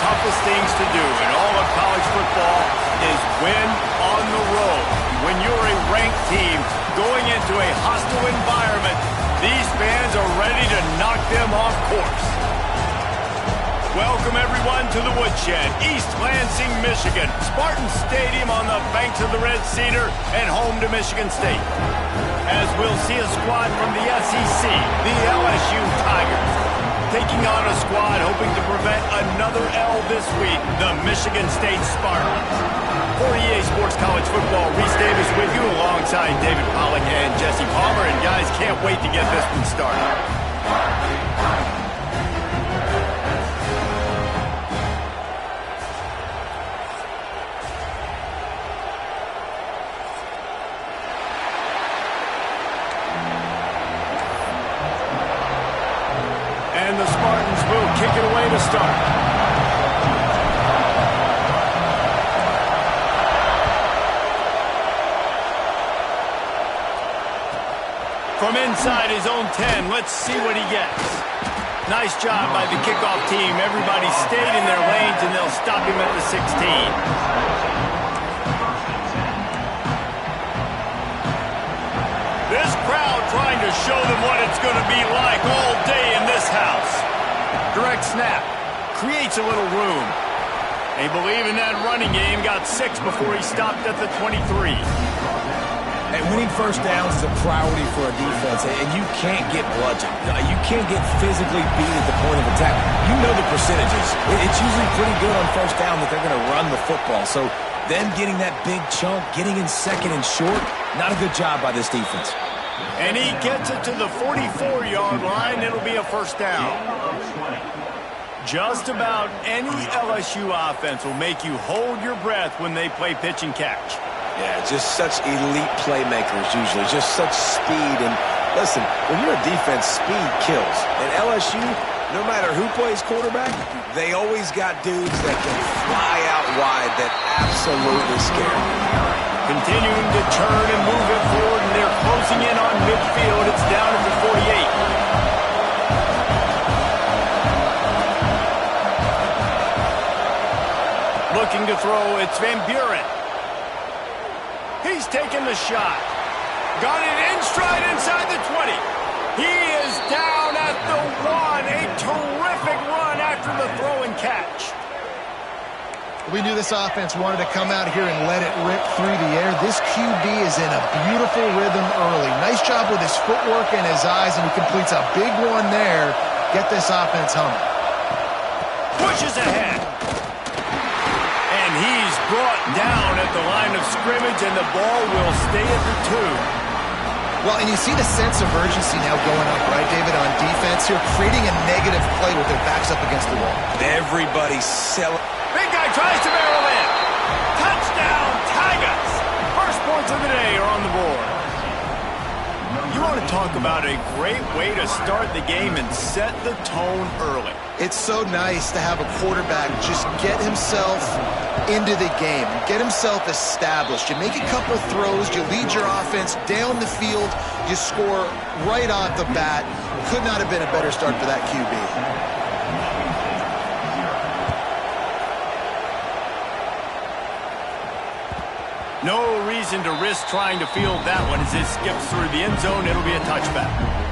toughest things to do in all of college football is win on the road. When you're a ranked team going into a hostile environment, these fans are ready to knock them off course. Welcome, everyone, to the Woodshed, East Lansing, Michigan. Spartan Stadium on the banks of the Red Cedar and home to Michigan State. As we'll see a squad from the SEC, the LSU Tigers, taking on a squad hoping to prevent another L this week, the Michigan State Spartans. For EA Sports College Football, Reese Davis with you alongside David Pollack and Jesse Palmer. And guys, can't wait to get this one started. And the Spartans will kick it away to start. From inside his own 10, let's see what he gets. Nice job by the kickoff team. Everybody stayed in their lanes, and they'll stop him at the 16. This crowd trying to show them what it's going to be like all day in this house. Direct snap. Creates a little room. They believe in that running game. Got 6 before he stopped at the 23. Hey, winning first downs is a priority for a defense, and you can't get bludgeoned. You can't get physically beat at the point of attack. You know the percentages. It's usually pretty good on first down that they're going to run the football. So them getting that big chunk, getting in second and short, not a good job by this defense. And he gets it to the 44-yard line. It'll be a first down. Just about any LSU offense will make you hold your breath when they play pitch and catch. Yeah, just such elite playmakers usually, just such speed. And listen, when you're a defense, speed kills. And LSU, no matter who plays quarterback, they always got dudes that can fly out wide that absolutely scare you. Continuing to turn and move it forward, and they're closing in on midfield. It's down at the 48. Looking to throw, it's Van Buren. He's taking the shot. Got it in stride inside the 20. He is down at the 1. A terrific run after the throw and catch. We knew this offense wanted to come out here and let it rip through the air. This QB is in a beautiful rhythm early. Nice job with his footwork and his eyes, and he completes a big one there. Get this offense humming. Pushes ahead. And he's brought down at the line of scrimmage, and the ball will stay at the 2. Well, and you see the sense of urgency now going up, right, David, on defense here, creating a negative play with their backs up against the wall. Everybody's selling. Big guy tries to barrel in. Touchdown, Tigers. First points of the day are on the board. You want to talk about a great way to start the game and set the tone early. It's so nice to have a quarterback just get himself into the game, get himself established. You make a couple throws, you lead your offense down the field, you score right off the bat. Could not have been a better start for that QB. No reason to risk trying to field that one as it skips through the end zone. It'll be a touchback.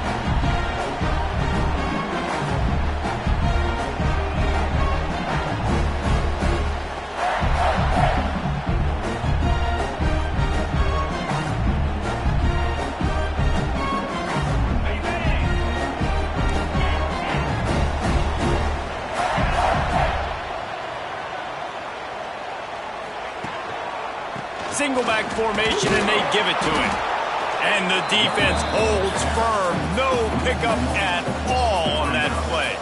Single back formation, and they give it to him. And the defense holds firm. No pickup at all on that play.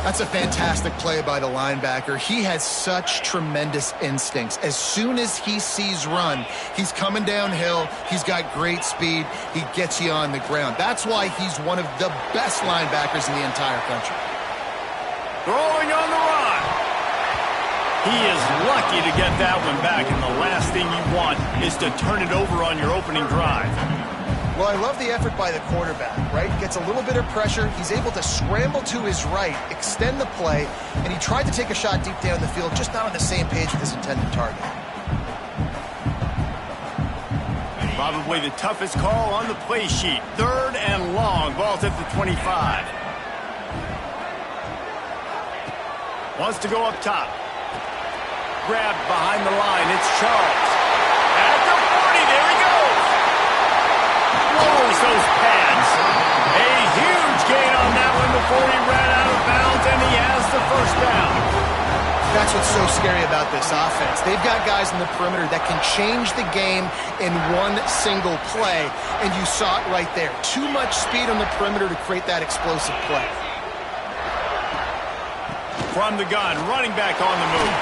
That's a fantastic play by the linebacker. He has such tremendous instincts. As soon as he sees run, he's coming downhill. He's got great speed. He gets you on the ground. That's why he's one of the best linebackers in the entire country. Throwing on the run. He is lucky to get that one back, and the last thing you want is to turn it over on your opening drive. Well, I love the effort by the quarterback, right? Gets a little bit of pressure. He's able to scramble to his right, extend the play, and he tried to take a shot deep down the field, just not on the same page with his intended target. Probably the toughest call on the play sheet. 3rd and long. Ball's at the 25. Wants to go up top. Grabbed behind the line. It's Charles. At the 40. There he goes. Lowers those pads. A huge gain on that one before he ran out of bounds, and he has the first down. That's what's so scary about this offense. They've got guys in the perimeter that can change the game in one single play, and you saw it right there. Too much speed on the perimeter to create that explosive play. From the gun, running back on the move.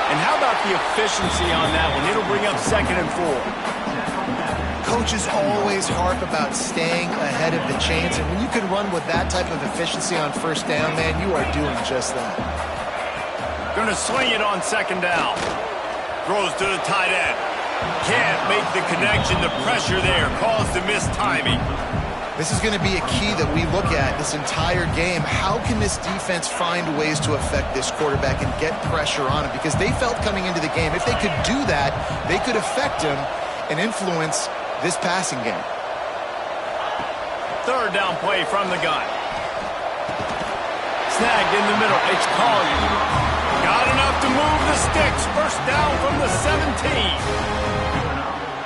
And how about the efficiency on that one? It'll bring up 2nd and 4. Coaches always harp about staying ahead of the chains, and when you can run with that type of efficiency on 1st down, man, you are doing just that. Going to swing it on 2nd down. Throws to the tight end. Can't make the connection. The pressure there caused the missed timing. This is going to be a key that we look at this entire game. How can this defense find ways to affect this quarterback and get pressure on him? Because they felt coming into the game, if they could do that, they could affect him and influence this passing game. 3rd down play from the gun. Snagged in the middle. It's Collier. Got enough to move the sticks. 1st down from the 17.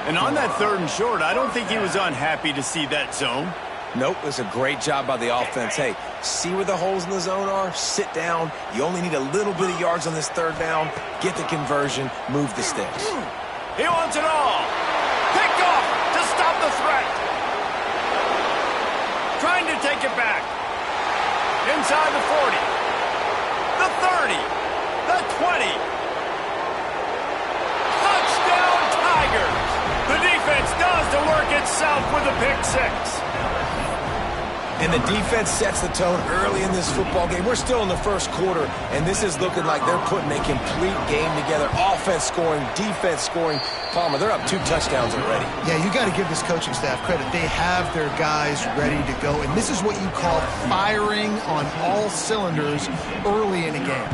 And on that 3rd and short, I don't think he was unhappy to see that zone. Nope, it's a great job by the offense. Hey, see where the holes in the zone are? Sit down. You only need a little bit of yards on this 3rd down. Get the conversion. Move the sticks. He wants it all. Picked off to stop the threat. Trying to take it back. Inside the 40. The 30. The 20. Touchdown Tigers. The defense does the work itself with a pick 6. And the defense sets the tone early in this football game. We're still in the 1st quarter, and this is looking like they're putting a complete game together. Offense scoring, defense scoring. Palmer, they're up 2 touchdowns already. Yeah, you got to give this coaching staff credit. They have their guys ready to go, and this is what you call firing on all cylinders early in a game.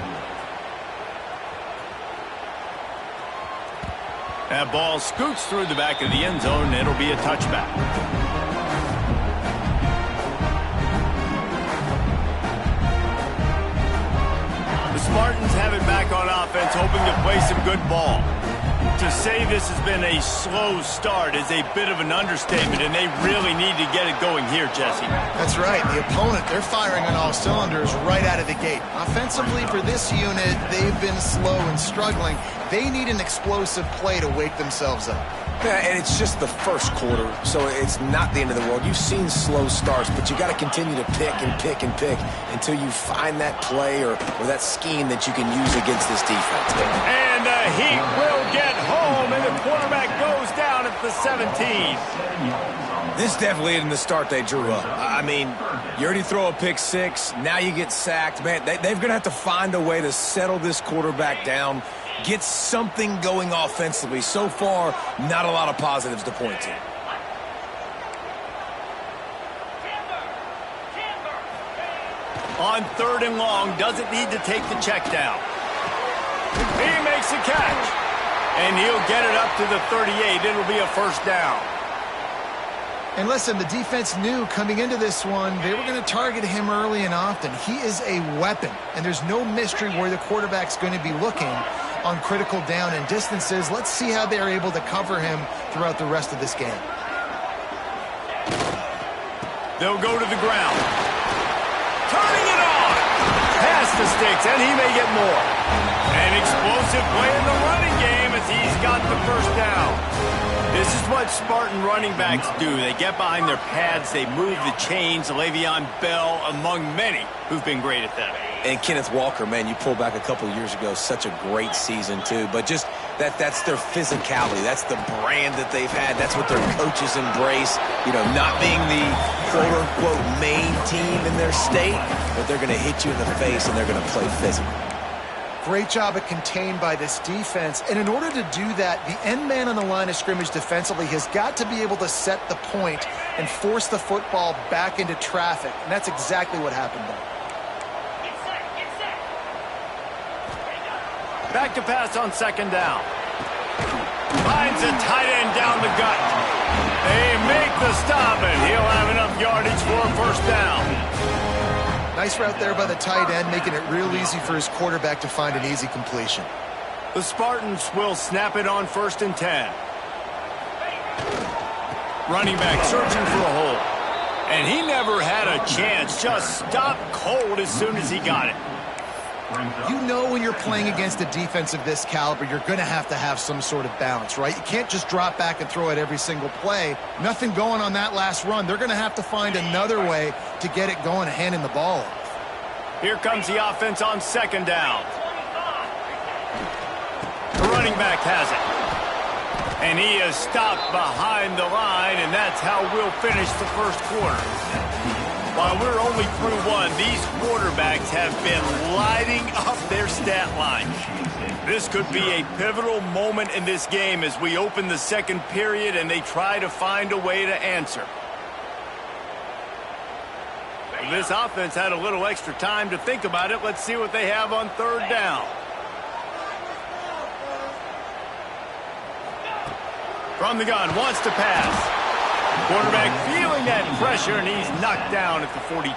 That ball scoots through the back of the end zone, and it'll be a touchback. The Spartans have it back on offense, hoping to play some good ball. To say this has been a slow start is a bit of an understatement, and they really need to get it going here, Jesse. That's right. The opponent, they're firing on all cylinders right out of the gate. Offensively, for this unit, they've been slow and struggling. They need an explosive play to wake themselves up. Yeah, and it's just the 1st quarter, so it's not the end of the world. You've seen slow starts, but you got to continue to pick and pick and pick until you find that play or that scheme that you can use against this defense. And the Heat will get home, and the quarterback goes down at the 17. This definitely isn't the start they drew up. I mean, you already throw a pick 6, now you get sacked. Man, they're going to have to find a way to settle this quarterback down, get something going offensively. So far, not a lot of positives to point to. On 3rd and long, doesn't need to take the check down. He makes a catch, and he'll get it up to the 38. It'll be a 1st down. And listen, the defense knew coming into this one, they were going to target him early and often. He is a weapon, and there's no mystery where the quarterback's going to be looking on critical down and distances. Let's see how they're able to cover him throughout the rest of this game. They'll go to the ground. Turning it on. Past the sticks, and he may get more. An explosive play in the running game as he's got the 1st down. This is what Spartan running backs do. They get behind their pads, they move the chains. Le'Veon Bell, among many, who've been great at that. And Kenneth Walker, man, you pulled back a couple years ago, such a great season too. But just that's their physicality. That's the brand that they've had. That's what their coaches embrace. You know, not being the quote-unquote main team in their state, but they're going to hit you in the face and they're going to play physical. great job of contained by this defense. And in order to do that, the end man on the line of scrimmage defensively has got to be able to set the point and force the football back into traffic. And that's exactly what happened there. Back to pass on second down. Finds a tight end down the gut. They make the stop, and he'll have enough yardage for a first down. Nice route there by the tight end, making it real easy for his quarterback to find an easy completion. The Spartans will snap it on 1st and 10. Running back searching for a hole. And he never had a chance. Just stopped cold as soon as he got it. You know when you're playing against a defense of this caliber, you're going to have some sort of balance, right? You can't just drop back and throw it every single play. Nothing going on that last run. They're going to have to find another way to get it going, handing the ball off. Here comes the offense on second down. The running back has it. And he is stopped behind the line, and that's how we'll finish the first quarter. While we're only through one, these quarterbacks have been lighting up their stat line. This could be a pivotal moment in this game as we open the second period and they try to find a way to answer. This offense had a little extra time to think about it. Let's see what they have on third down. From the gun, wants to pass. Quarterback feeling that pressure, and he's knocked down at the 42.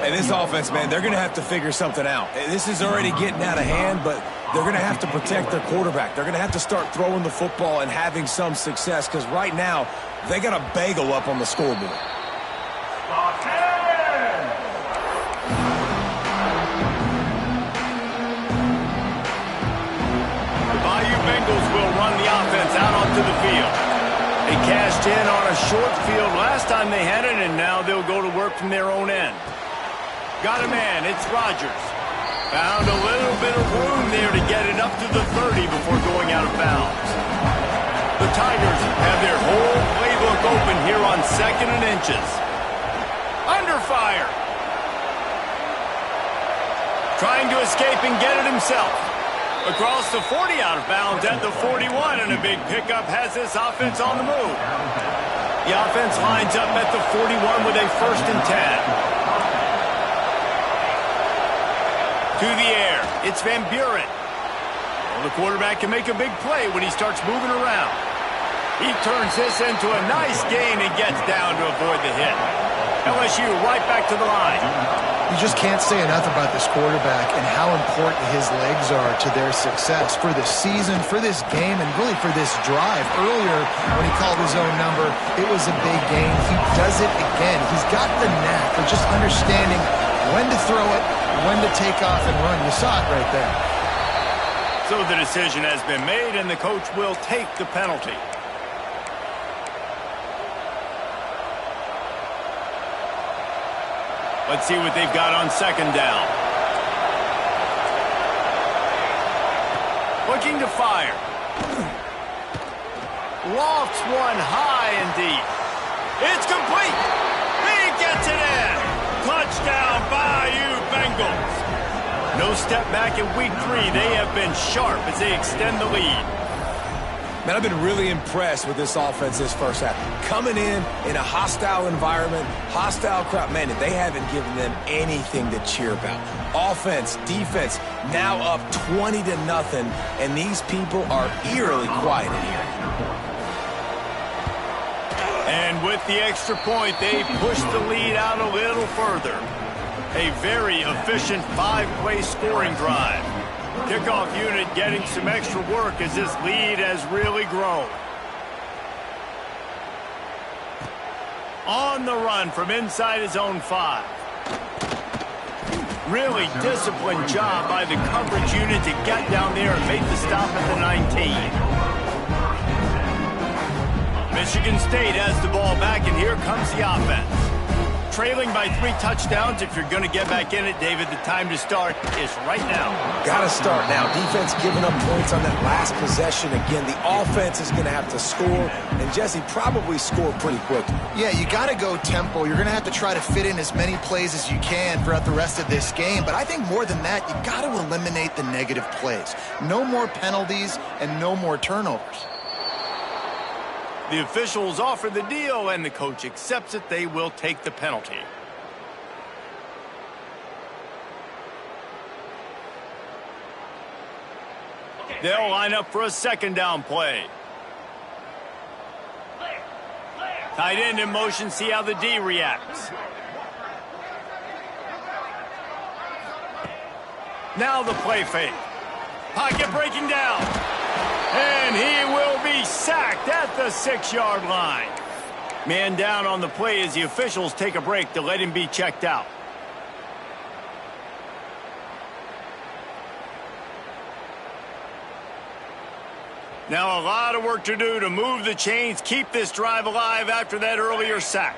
And this offense, man, they're going to have to figure something out. This is already getting out of hand, but they're going to have to protect their quarterback. They're going to have to start throwing the football and having some success, because right now, they got a bagel up on the scoreboard. The Bayou Bengals will run the offense out onto the field. They cashed in on a short field last time they had it, and now they'll go to work from their own end. Got a man, it's Rodgers. Found a little bit of room there to get it up to the 30 before going out of bounds. The Tigers have their whole playbook open here on 2nd and inches. Under fire. Trying to escape and get it himself. Across the 40, out of bounds at the 41, and a big pickup has this offense on the move. The offense lines up at the 41 with a 1st and 10. To the air, it's Van Buren. Well, the quarterback can make a big play when he starts moving around. He turns this into a nice gain and gets down to avoid the hit. LSU right back to the line. You just can't say enough about this quarterback and how important his legs are to their success for this season, for this game, and really for this drive. Earlier, when he called his own number, it was a big gain. He does it again. He's got the knack of just understanding when to throw it, when to take off and run. You saw it right there. So the decision has been made, and the coach will take the penalty. Let's see what they've got on second down. Looking to fire. Lofts one high and deep. It's complete. He gets it in. Touchdown, Bayou Bengals. No step back in week 3. They have been sharp as they extend the lead. Man, I've been really impressed with this offense this first half. Coming in a hostile environment, hostile crowd, man, they haven't given them anything to cheer about. Offense, defense, now up 20-0, and these people are eerily quiet in here. And with the extra point, they push the lead out a little further. A very efficient 5-play scoring drive. Kickoff unit getting some extra work as this lead has really grown. On the run from inside his own 5. Really disciplined job by the coverage unit to get down there and make the stop at the 19. Michigan State has the ball back, and here comes the offense. trailing by 3 touchdowns. If you're going to get back in it, David, the time to start is right now. Got to start now. Defense giving up points on that last possession. Again, the offense is going to have to score, and Jesse probably score pretty quickly. Yeah, you got to go tempo. You're going to have to try to fit in as many plays as you can throughout the rest of this game. But I think more than that, you got to eliminate the negative plays. No more penalties and no more turnovers. The officials offer the deal, and the coach accepts it. They will take the penalty. They'll line up for a second down play. Tight end in motion, see how the D reacts. Now the play fake. Pocket breaking down. And he will be sacked at the 6-yard line. Man down on the play as the officials take a break to let him be checked out. Now a lot of work to do to move the chains, keep this drive alive after that earlier sack.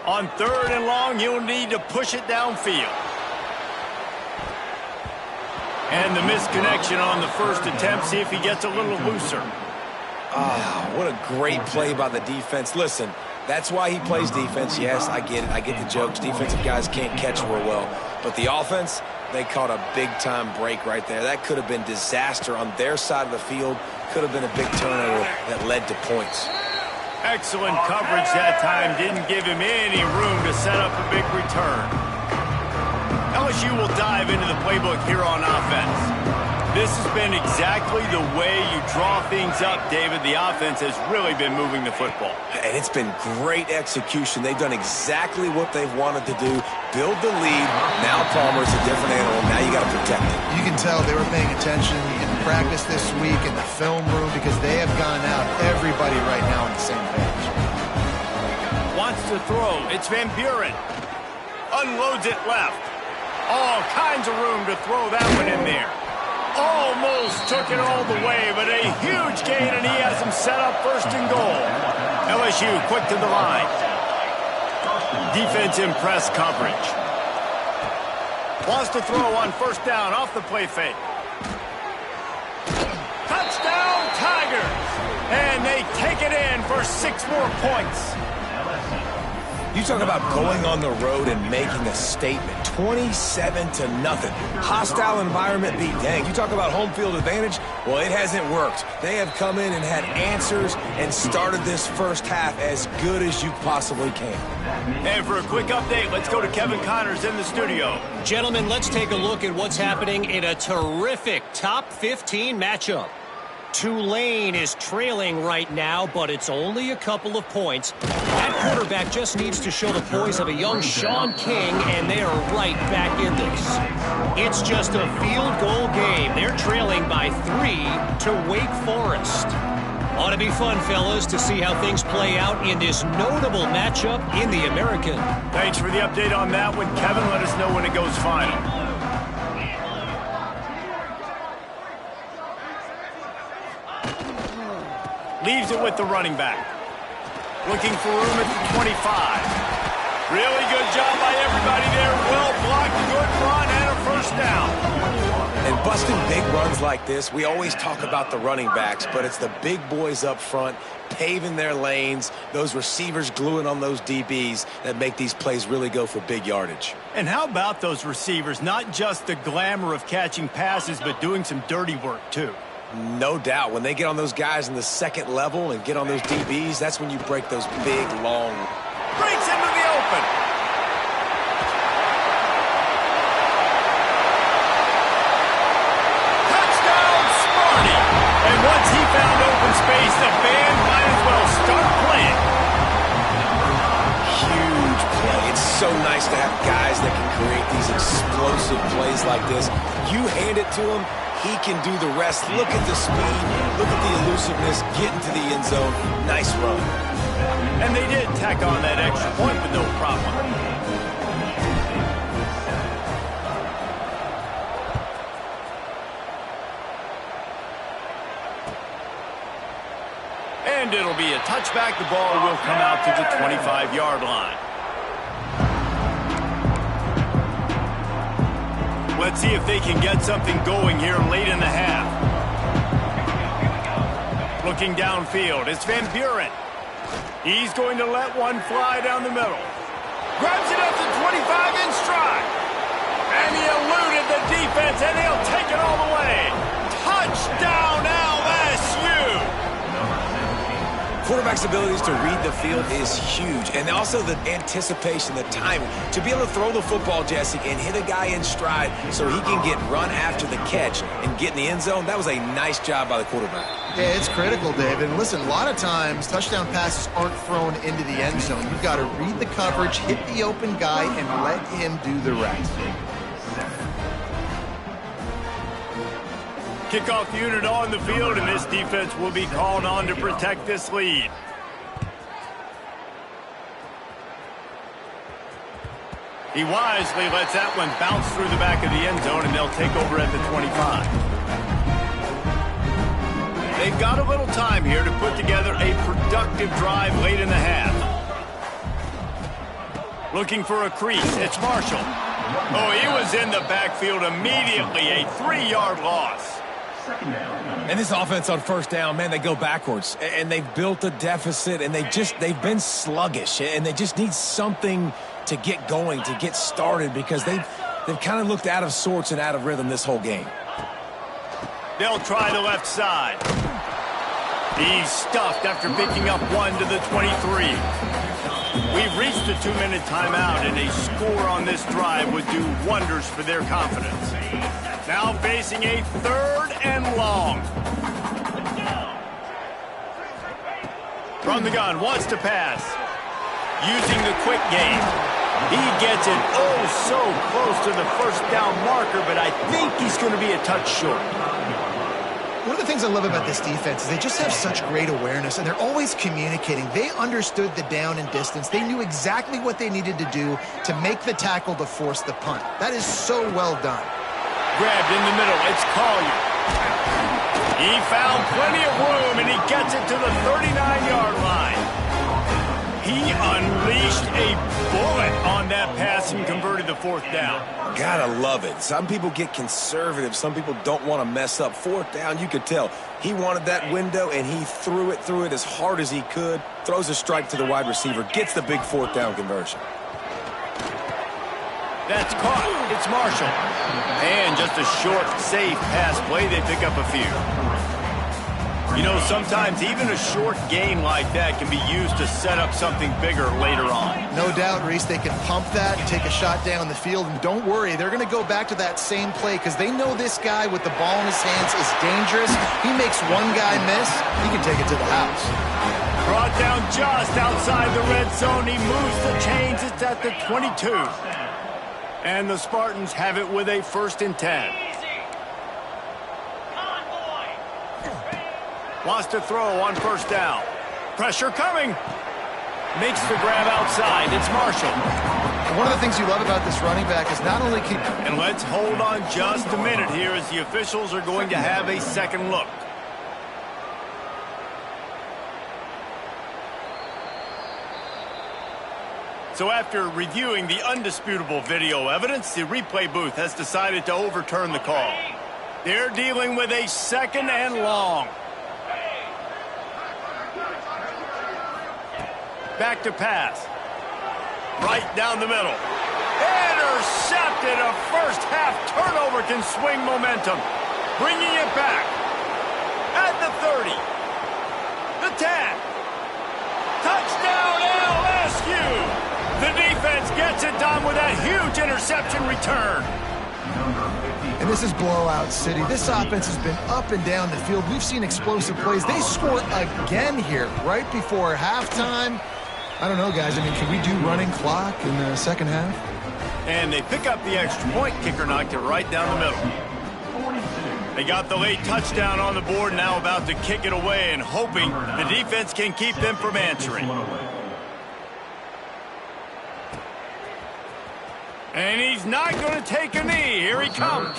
On 3rd and long, he'll need to push it downfield. And the misconnection on the first attempt. See if he gets a little looser. Ah, what a great play by the defense. Listen, that's why he plays defense. Yes, I get it. I get the jokes. Defensive guys can't catch real well. But the offense, they caught a big-time break right there. That could have been disaster on their side of the field. Could have been a big turnover that led to points. Excellent coverage that time. Didn't give him any room to set up a big return. LSU will dive into the playbook here on offense. This has been exactly the way you draw things up, David. The offense has really been moving the football. And it's been great execution. They've done exactly what they've wanted to do. Build the lead. Now Palmer's a different animal. Now you got to protect it. You can tell they were paying attention in practice this week in the film room because they have gone out, everybody right now on the same page. Wants to throw. It's Van Buren. Unloads it left. All kinds of room to throw that one in there. Almost took it all the way, but a huge gain, and he has him set up 1st and goal. LSU quick to the line. Defense in press coverage. Wants to throw on 1st down off the play fake. Touchdown, Tigers! And they take it in for 6 more points. You talk about going on the road and making a statement. 27-0. Hostile environment be dang. You talk about home field advantage. Well, it hasn't worked. They have come in and had answers and started this first half as good as you possibly can. And for a quick update, let's go to Kevin Connors in the studio. Gentlemen, let's take a look at what's happening in a terrific top 15 matchup. Tulane is trailing right now, but it's only a couple of points. That quarterback just needs to show the poise of a young Sean King, and they are right back in this. It's just a field goal game. They're trailing by 3 to Wake Forest. Ought to be fun, fellas, to see how things play out in this notable matchup in the American. Thanks for the update on that one, Kevin. Let us know when it goes final. Leaves it with the running back. Looking for room at the 25. Really good job by everybody there. Well blocked, good run, and a 1st down. And busting big runs like this, we always talk about the running backs, but it's the big boys up front, paving their lanes, those receivers gluing on those DBs that make these plays really go for big yardage. And how about those receivers? Not just the glamour of catching passes, but doing some dirty work, too. No doubt. When they get on those guys in the 2nd level and get on those DBs, that's when you break those big, long... Breaks into the open. Touchdown, Sparty. And once he found open space, the band might as well start playing. Huge play. It's so nice to have guys that can create these explosive plays like this. You hand it to them, he can do the rest. Look at the speed. Look at the elusiveness. Get into the end zone. Nice run. And they did tack on that extra point with no problem. And it'll be a touchback. The ball will come out to the 25-yard line. Let's see if they can get something going here late in the half. Looking downfield, it's Van Buren. He's going to let one fly down the middle. Grabs it up to 25 in stride. And he eluded the defense, and he'll take it all the way. Touchdown, LSU! Quarterback's abilities to read the field is huge, and also the anticipation, the timing. To be able to throw the football, Jesse, and hit a guy in stride so he can get run after the catch and get in the end zone, that was a nice job by the quarterback. Yeah, it's critical, David. And listen, a lot of times touchdown passes aren't thrown into the end zone. You've got to read the coverage, hit the open guy, and let him do the rest. Kickoff unit on the field, and this defense will be called on to protect this lead. He wisely lets that one bounce through the back of the end zone, and they'll take over at the 25. They've got a little time here to put together a productive drive late in the half. Looking for a crease, it's Marshall. Oh, he was in the backfield immediately, a 3-yard loss. And this offense on first down, man, they go backwards. And they've built a deficit, and they've been sluggish. And they just need something to get going, to get started, because they've kind of looked out of sorts and out of rhythm this whole game. They'll try the left side. He's stuffed after picking up one to the 23. We've reached the 2-minute timeout, and a score on this drive would do wonders for their confidence. Now facing a 3rd and long. From the gun, wants to pass. Using the quick game. He gets it so close to the first down marker, but I think he's going to be a touch short. One of the things I love about this defense is they just have such great awareness, and they're always communicating. They understood the down and distance. They knew exactly what they needed to do to make the tackle to force the punt. That is so well done. Grabbed in the middle, it's Collier. He found plenty of room, and he gets it to the 39-yard line. He unleashed a bullet on that pass and converted the 4th down. Gotta love it. Some people get conservative. Some people don't want to mess up. 4th down, you could tell. He wanted that window, and he threw it as hard as he could. Throws a strike to the wide receiver. Gets the big 4th down conversion. That's caught. It's Marshall. And just a short, safe pass play. They pick up a few. You know, sometimes even a short gain like that can be used to set up something bigger later on. No doubt, Reese, they can pump that and take a shot down the field. And don't worry, they're going to go back to that same play because they know this guy with the ball in his hands is dangerous. He makes one guy miss, he can take it to the house. Brought down just outside the red zone. He moves the chains. It's at the 22. And the Spartans have it with a 1st and 10. Wants to throw on 1st down. Pressure coming. Makes the grab outside. It's Marshall. And one of the things you love about this running back is not only keep... And let's hold on just a minute here as the officials are going to have a second look. So after reviewing the undisputable video evidence, the replay booth has decided to overturn the call. They're dealing with a 2nd and long. Back to pass. Right down the middle. Intercepted. A first-half turnover can swing momentum. Bringing it back. At the 30. The 10. Touchdown LSU. The defense gets it done with that huge interception return. And this is blowout city. This offense has been up and down the field. We've seen explosive plays. They score again here right before halftime. I don't know, guys. I mean, can we do running clock in the second half? And they pick up the extra point. Kicker knocked it right down the middle. They got the late touchdown on the board, now about to kick it away and hoping the defense can keep them from answering. And he's not going to take a knee. Here he comes.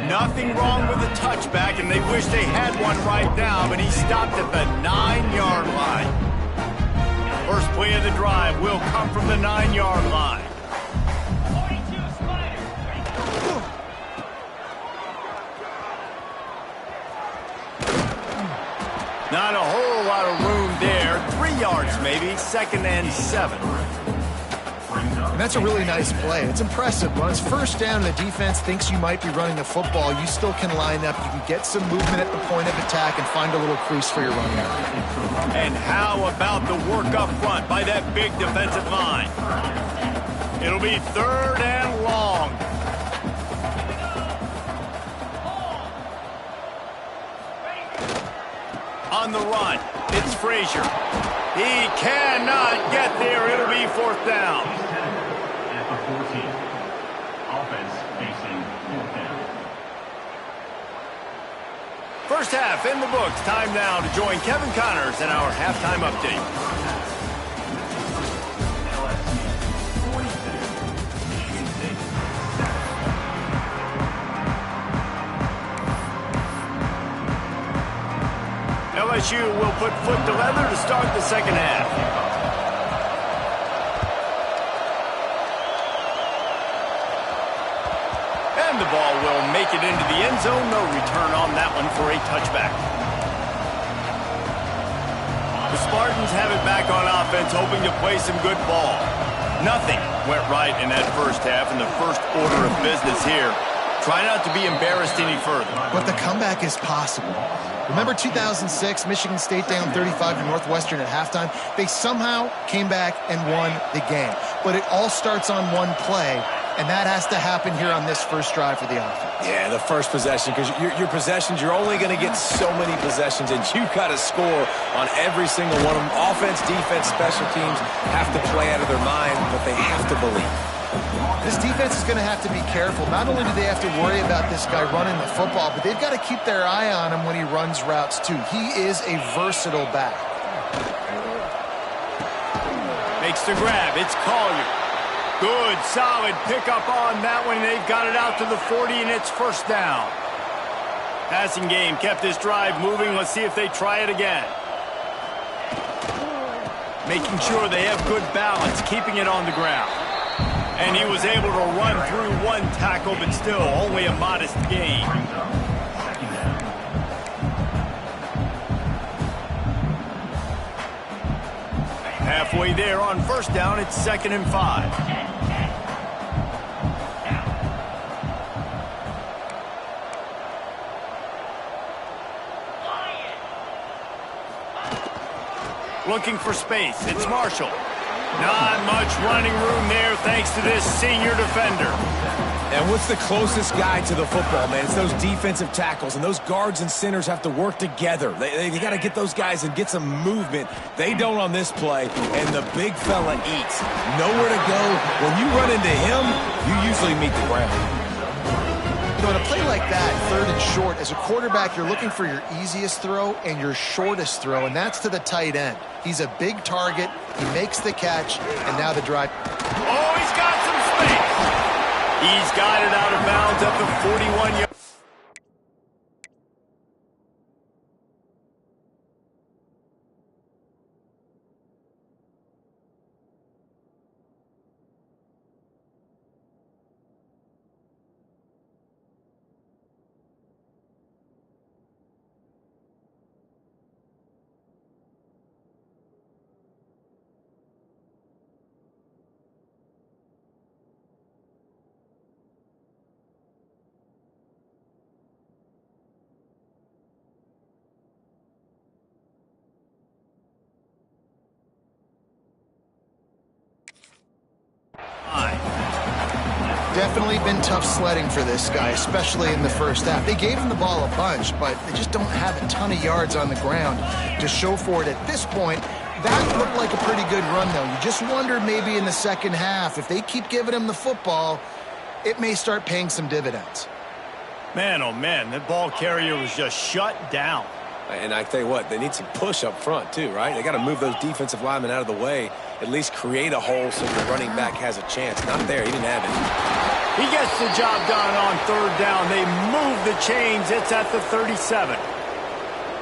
Nothing wrong with the touchback, and they wish they had one right now, but he stopped at the 9-yard line. First play of the drive will come from the 9-yard line. Not a whole lot of room there. 3 yards maybe, 2nd and 7. And that's a really nice play. It's impressive. When it's first down and the defense thinks you might be running the football, you still can line up. You can get some movement at the point of attack and find a little crease for your running back. And how about the work up front by that big defensive line? It'll be 3rd and long. On the run, it's Frazier. He cannot get there. It'll be 4th down. At the 14. Offense facing 4th down. First half in the books. Time now to join Kevin Connors in our halftime update. LSU 46, Michigan State 7. LSU will put foot to leather to start the second half. And the ball will make it into the end zone. No return on that one for a touchback. The Spartans have it back on offense, hoping to play some good ball. Nothing went right in that first half, and the first order of business here. Try not to be embarrassed any further. But the comeback is possible. Remember 2006, Michigan State down 35 to Northwestern at halftime? They somehow came back and won the game. But it all starts on one play, and that has to happen here on this first drive for the offense. Yeah, the first possession, because your possessions, you're only going to get so many possessions, and you've got to score on every single one of them. Offense, defense, special teams have to play out of their mind, but they have to believe. This defense is going to have to be careful. Not only do they have to worry about this guy running the football, but they've got to keep their eye on him when he runs routes, too. He is a versatile back. Makes the grab. It's Collier. Good, solid pickup on that one. They've got it out to the 40, and it's 1st down. Passing game kept this drive moving. Let's see if they try it again. Making sure they have good balance, keeping it on the ground. And he was able to run through one tackle, but still only a modest gain. Halfway there on 1st down, it's 2nd and 5. Looking for space, it's Marshall. Not much running room there thanks to this senior defender. And what's the closest guy to the football, man? It's those defensive tackles, and those guards and centers have to work together. They got to get those guys and get some movement. They don't on this play, and the big fella eats. Nowhere to go. When you run into him, you usually meet the ground. You know, in a play like that, 3rd and short, as a quarterback, you're looking for your easiest throw and your shortest throw, and that's to the tight end. He's a big target. He makes the catch, and now the drive. Oh, he's got some space. He's got it out of bounds at the 41-yard. Definitely been tough sledding for this guy, especially in the first half. They gave him the ball a bunch, but they just don't have a ton of yards on the ground to show for it at this point. That looked like a pretty good run, though. You just wonder maybe in the second half, if they keep giving him the football, it may start paying some dividends. Man, oh man, that ball carrier was just shut down. And I tell you what, they need some push up front too, right? They got to move those defensive linemen out of the way, at least create a hole so the running back has a chance. Not there, he didn't have it. He gets the job done on 3rd down. They move the chains. It's at the 37.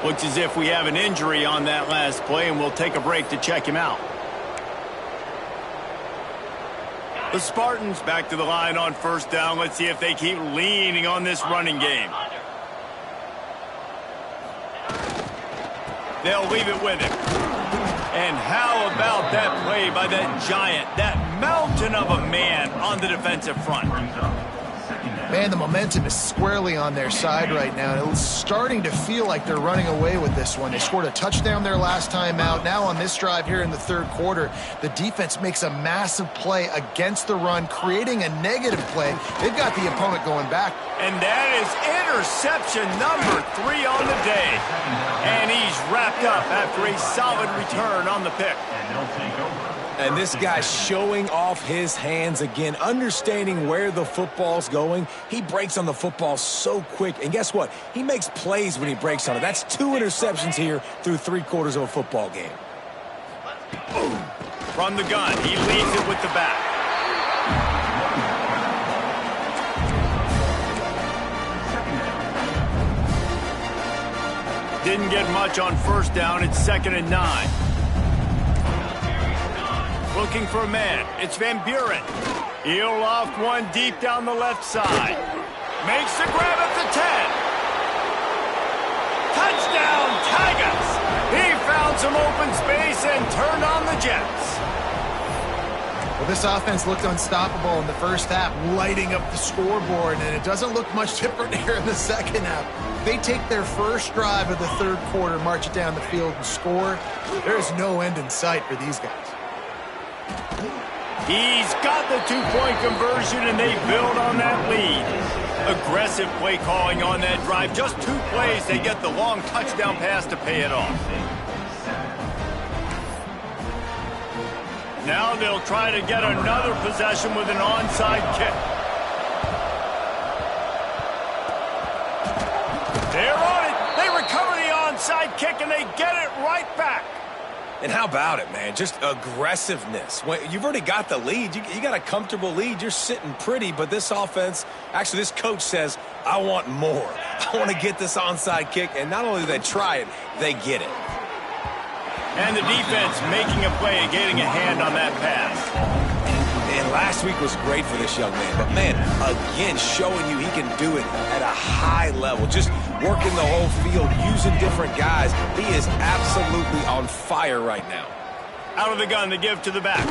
Looks as if we have an injury on that last play, and we'll take a break to check him out. The Spartans back to the line on 1st down. Let's see if they keep leaning on this running game. They'll leave it with him. And how about that play by that giant, that mountain of a man on the defensive front? Man, the momentum is squarely on their side right now. It's starting to feel like they're running away with this one. They scored a touchdown their last time out. Now on this drive here in the third quarter, the defense makes a massive play against the run, creating a negative play. They've got the opponent going back. And that is interception number 3 on the day. And he's wrapped up after a solid return on the pick. And they'll take over. And this guy's showing off his hands again, understanding where the football's going. He breaks on the football so quick. And guess what? He makes plays when he breaks on it. That's 2 interceptions here through 3 quarters of a football game. From the gun, he leads it with the back. Didn't get much on first down. It's 2nd and 9. Looking for a man. It's Van Buren. He'll loft one deep down the left side. Makes the grab at the 10. Touchdown, Tigers! He found some open space and turned on the Jets. Well, this offense looked unstoppable in the first half, lighting up the scoreboard, and it doesn't look much different here in the second half. They take their first drive of the third quarter, march it down the field, and score. There's no end in sight for these guys. He's got the 2-point conversion, and they build on that lead. Aggressive play calling on that drive. Just 2 plays, they get the long touchdown pass to pay it off. Now they'll try to get another possession with an onside kick. They're on it. They recover the onside kick, and they get it right back. And how about it, man? Just aggressiveness. When you've already got the lead. You got a comfortable lead. You're sitting pretty, but this offense, actually this coach says, I want more. I want to get this onside kick. And not only do they try it, they get it. And the defense making a play and getting a hand on that pass. And last week was great for this young man. But, man, again, showing you he can do it at a high level. Just working the whole field, using different guys. He is absolutely on fire right now. Out of the gun, the give to the back.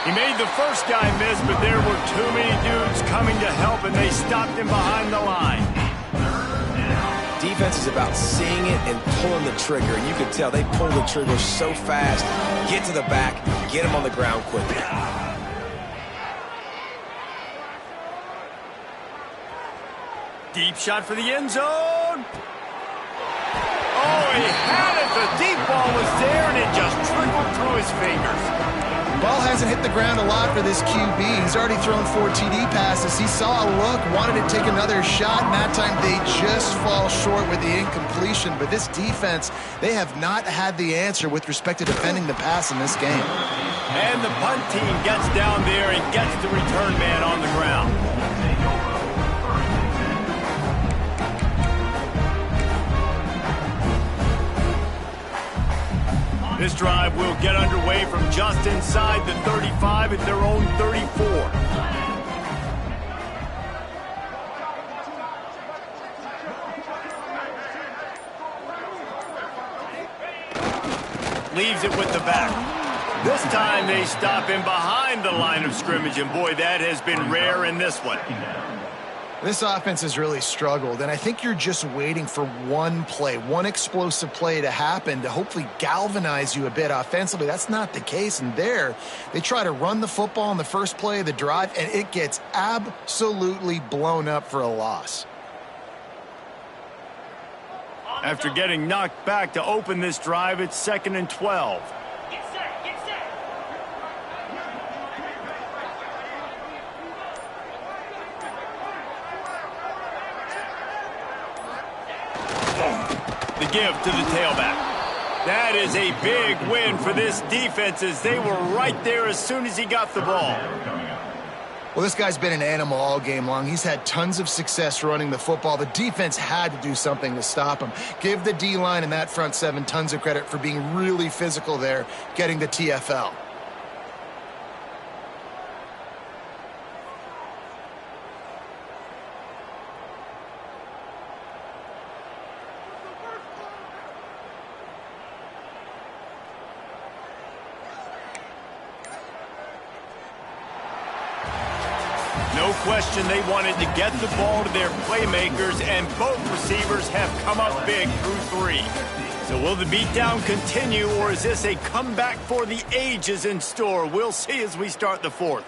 He made the first guy miss, but there were too many dudes coming to help, and they stopped him behind the line. Defense is about seeing it and pulling the trigger. And you can tell they pull the trigger so fast, get to the back, get him on the ground quickly. Deep shot for the end zone. Oh, he had it. The deep ball was there, and it just trickled through his fingers. Ball hasn't hit the ground a lot for this QB. He's already thrown 4 TD passes. He saw a look, wanted to take another shot, and that time they just fall short with the incompletion. But this defense, they have not had the answer with respect to defending the pass in this game. And the punt team gets down there and gets the return man on the ground. This drive will get underway from just inside the 35 at their own 34. Leaves it with the back. This time they stop him behind the line of scrimmage, and boy, that has been rare in this one. This offense has really struggled, and I think you're just waiting for one play, one explosive play to happen to hopefully galvanize you a bit offensively. That's not the case, and there they try to run the football in the first play of the drive, and it gets absolutely blown up for a loss. After getting knocked back to open this drive, it's 2nd and 12. The give to the tailback. That is a big win for this defense as they were right there as soon as he got the ball. Well, this guy's been an animal all game long. He's had tons of success running the football. The defense had to do something to stop him. Give the D-line and that front seven tons of credit for being really physical there, getting the TFL. No question they wanted to get the ball to their playmakers, and both receivers have come up big through 3. So will the beatdown continue, or is this a comeback for the ages in store? We'll see as we start the 4th.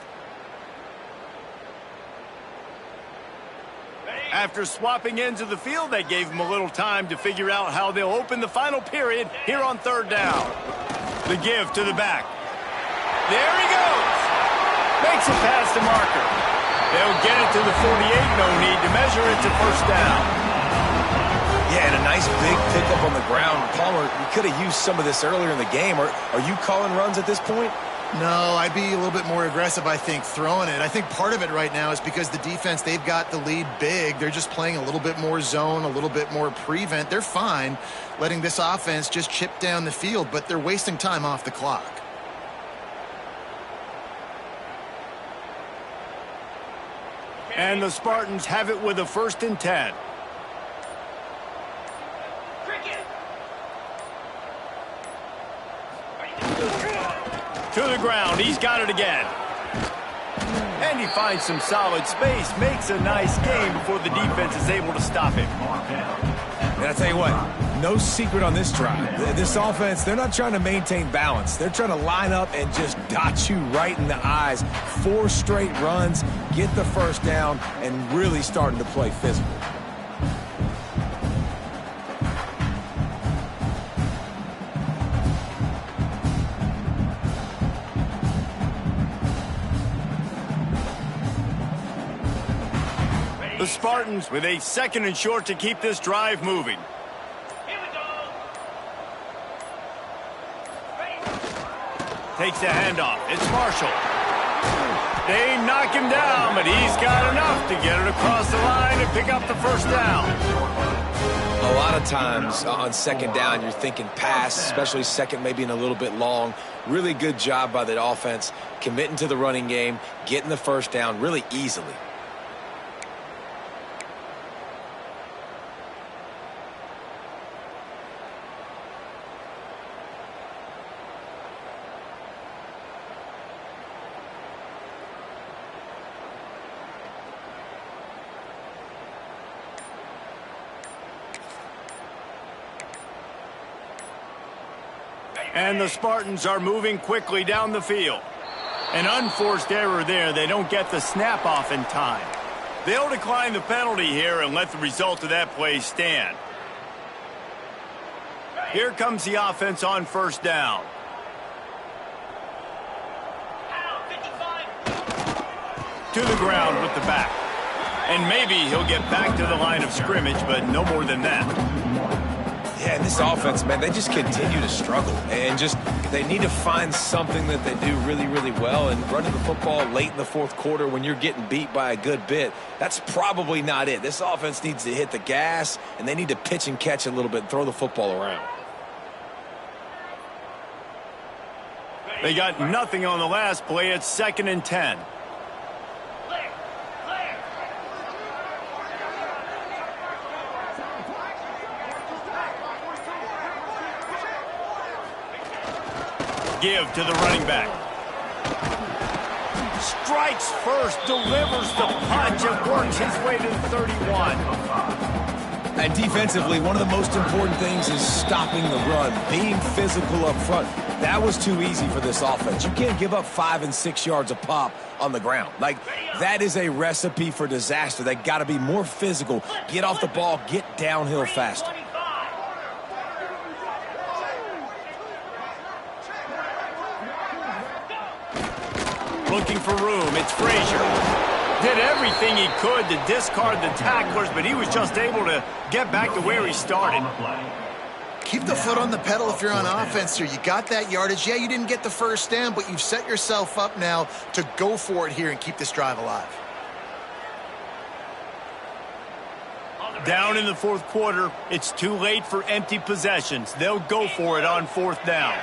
After swapping ends of the field, that gave them a little time to figure out how they'll open the final period here on 3rd down. The give to the back. There he goes. Makes it past the marker. They'll get it to the 48. No need to measure it to 1st down. Yeah, and a nice big pickup on the ground. Palmer, you could have used some of this earlier in the game. Are you calling runs at this point? No, I'd be a little bit more aggressive, I think, throwing it. I think part of it right now is because the defense, they've got the lead big. They're just playing a little bit more zone, a little bit more prevent. They're fine letting this offense just chip down the field, but they're wasting time off the clock. And the Spartans have it with a 1st and 10. To the ground, he's got it again. And he finds some solid space, makes a nice game before the defense is able to stop him. And I tell you what, no secret on this drive. This offense, they're not trying to maintain balance. They're trying to line up and just dot you right in the eyes. 4 straight runs, get the 1st down, and really starting to play physical. The Spartans with a 2nd and short to keep this drive moving. Takes the handoff. It's Marshall. They knock him down, but he's got enough to get it across the line and pick up the 1st down. A lot of times on 2nd down, you're thinking pass, especially 2nd maybe in a little bit long. Really good job by the offense, committing to the running game, getting the 1st down really easily. And the Spartans are moving quickly down the field. An unforced error there. They don't get the snap off in time. They'll decline the penalty here and let the result of that play stand. Here comes the offense on 1st down. To the ground with the back. And maybe he'll get back to the line of scrimmage, but no more than that. Yeah, and this offense, man, they just continue to struggle. And they need to find something that they do really, really well. And running the football late in the 4th quarter when you're getting beat by a good bit, that's probably not it. This offense needs to hit the gas, and they need to pitch and catch a little bit and throw the football around. They got nothing on the last play. It's 2nd and 10. Give to the running back. Strikes first, delivers the punch, and works his way to the 31. And defensively, one of the most important things is stopping the run, being physical up front. That was too easy for this offense. You can't give up 5 and 6 yards a pop on the ground. Like, that is a recipe for disaster. They got to be more physical, get off the ball, get downhill faster. Looking for room, it's Frazier. Did everything he could to discard the tacklers, but he was just able to get back to where he started. Keep the foot on the pedal if you're on offense here. You got that yardage. Yeah, you didn't get the 1st down, but you've set yourself up now to go for it here and keep this drive alive. Down in the 4th quarter, it's too late for empty possessions. They'll go for it on 4th down.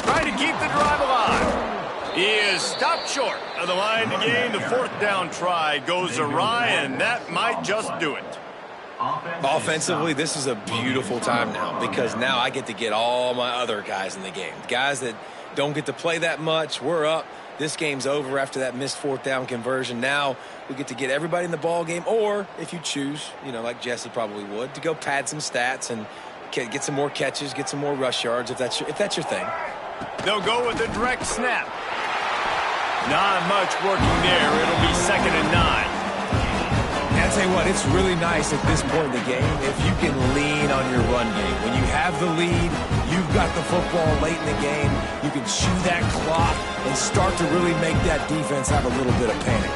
Trying to keep the drive alive. He is stopped short. of the line to gain. The fourth down try goes awry, and that might just do it. Offensively, this is a beautiful time now because now I get to get all my other guys in the game. Guys that don't get to play that much, we're up. This game's over after that missed fourth down conversion. Now we get to get everybody in the ball game, or if you choose, like Jesse probably would, to go pad some stats and get some more catches, get some more rush yards if that's your thing. They'll go with a direct snap. Not much working there. It'll be 2nd and 9. And I'll tell you what, it's really nice at this point in the game if you can lean on your run game. When you have the lead, you've got the football late in the game, you can chew that clock and start to really make that defense have a little bit of panic.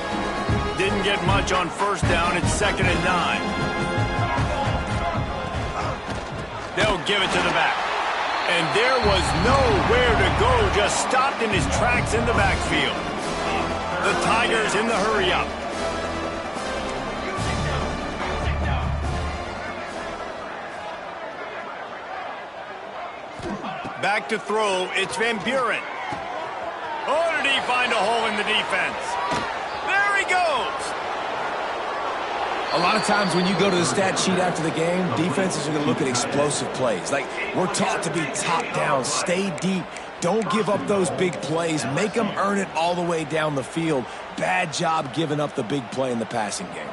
Didn't get much on first down. It's 2nd and 9. They'll give it to the back. And there was nowhere to go, just stopped in his tracks in the backfield. The Tigers in the hurry-up. Back to throw, it's Van Buren. Oh, did he find a hole in the defense? There he goes! A lot of times when you go to the stat sheet after the game, defenses are going to look at explosive plays. Like, we're taught to be top down, stay deep, don't give up those big plays, make them earn it all the way down the field. Bad job giving up the big play in the passing game.